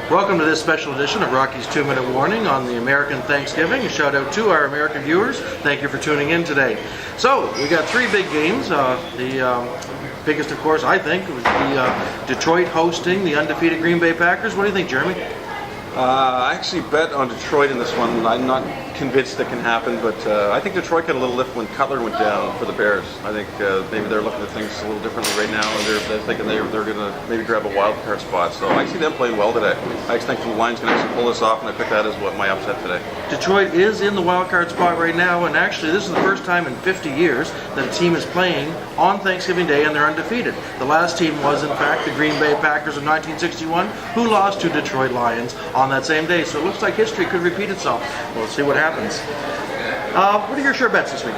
Welcome to this special edition of Rocky's 2-Minute Warning on the American Thanksgiving. A shout out to our American viewers. Thank you for tuning in today. So, we got three big games. The biggest, of course, I think, was the Detroit hosting the undefeated Green Bay Packers. What do you think, Jeremy? I actually bet on Detroit in this one. I'm not convinced it can happen, but I think Detroit got a little lift when Cutler went down for the Bears. I think maybe they're looking at things a little differently right now, and they're thinking they're going to maybe grab a wild card spot. So I see them playing well today. I think the Lions can actually pull this off, and I pick that as what my upset today. Detroit is in the wild card spot right now, and actually this is the first time in 50 years that a team is playing on Thanksgiving Day and they're undefeated. The last team was, in fact, the Green Bay Packers of 1961, who lost to Detroit Lions on that same day. So it looks like history could repeat itself. We'll see what happens. What are your sure bets this week?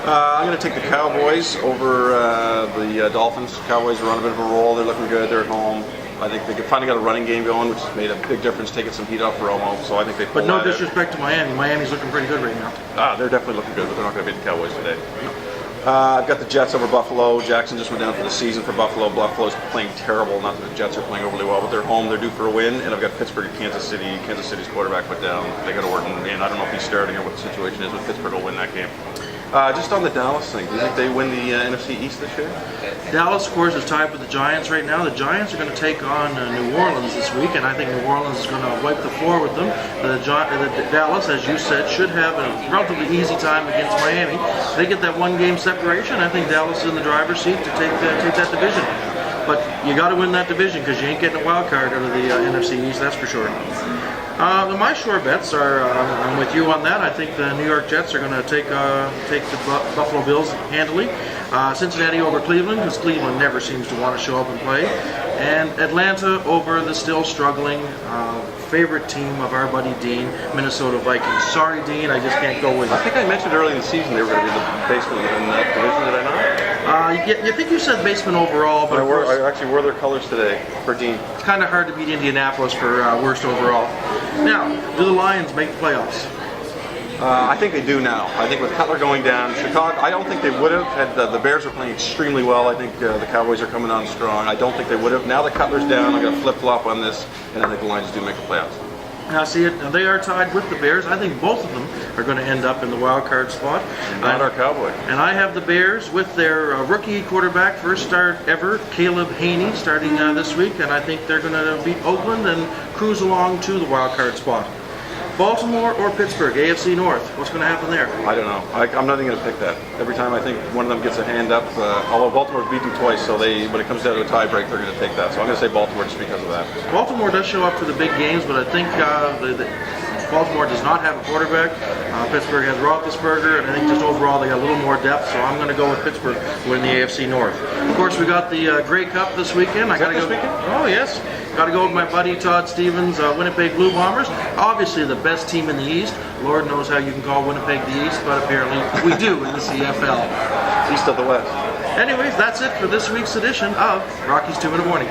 I'm going to take the Cowboys over the Dolphins. Cowboys are on a bit of a roll. They're looking good. They're at home. I think they finally got a running game going, which has made a big difference, taking some heat off Romo. So I think they pull But no that disrespect to Miami. Miami's looking pretty good right now. They're definitely looking good, but they're not going to beat the Cowboys today. I've got the Jets over Buffalo. Jackson just went down for the season for Buffalo. Buffalo's playing terrible. Not that the Jets are playing overly well, but they're home. They're due for a win. And I've got Pittsburgh at Kansas City. Kansas City's quarterback went down. They got Orton. And I don't know if he's starting or what the situation is, but Pittsburgh will win that game. Just on the Dallas thing, do you think they win the NFC East this year? Dallas, of course, is tied with the Giants right now. The Giants are going to take on New Orleans this week, and I think New Orleans is going to wipe the floor with them. Dallas, as you said, should have a relatively easy time against Miami. If they get that one-game separation, I think Dallas is in the driver's seat to take that division. But you got to win that division because you ain't getting a wild card out of the NFC East, that's for sure. My sure bets are, I'm with you on that. I think the New York Jets are going to take the Buffalo Bills handily. Cincinnati over Cleveland, because Cleveland never seems to want to show up and play. And Atlanta over the still struggling favorite team of our buddy Dean, Minnesota Vikings. Sorry, Dean, I just can't go with it. I think I mentioned early in the season they were going to be the basement in that division, did I not? You think you said basement overall, but I actually wore their colors today for Dean. It's kind of hard to beat Indianapolis for worst overall. Now, do the Lions make the playoffs? I think they do now. I think with Cutler going down, Chicago, I don't think they would have. Had the Bears are playing extremely well. I think the Cowboys are coming on strong. I don't think they would have. Now that Cutler's down, I'm going to flip-flop on this, and I think the Lions do make the playoffs. Now, see, they are tied with the Bears. I think both of them are going to end up in the wild card spot. Not our Cowboy. And I have the Bears with their rookie quarterback, first start ever, Caleb Haney, starting this week, and I think they're going to beat Oakland and cruise along to the wild card spot. Baltimore or Pittsburgh, AFC North. What's going to happen there? I don't know. I'm not even going to pick that. Every time I think one of them gets a hand up, although Baltimore's beat them twice, so when it comes down to a tiebreak, they're going to take that. So I'm going to say Baltimore just because of that. Baltimore does show up for the big games, but I think Baltimore does not have a quarterback. Pittsburgh has Roethlisberger, and I think just overall they got a little more depth, so I'm going to go with Pittsburgh win the AFC North. Of course, we got the Grey Cup this weekend. This weekend? Oh, yes. Got to go with my buddy Todd Stevens, Winnipeg Blue Bombers. Obviously the best team in the East. Lord knows how you can call Winnipeg the East, but apparently we do in the CFL. East of the West. Anyways, that's it for this week's edition of Rocky's 2-Minute Warning.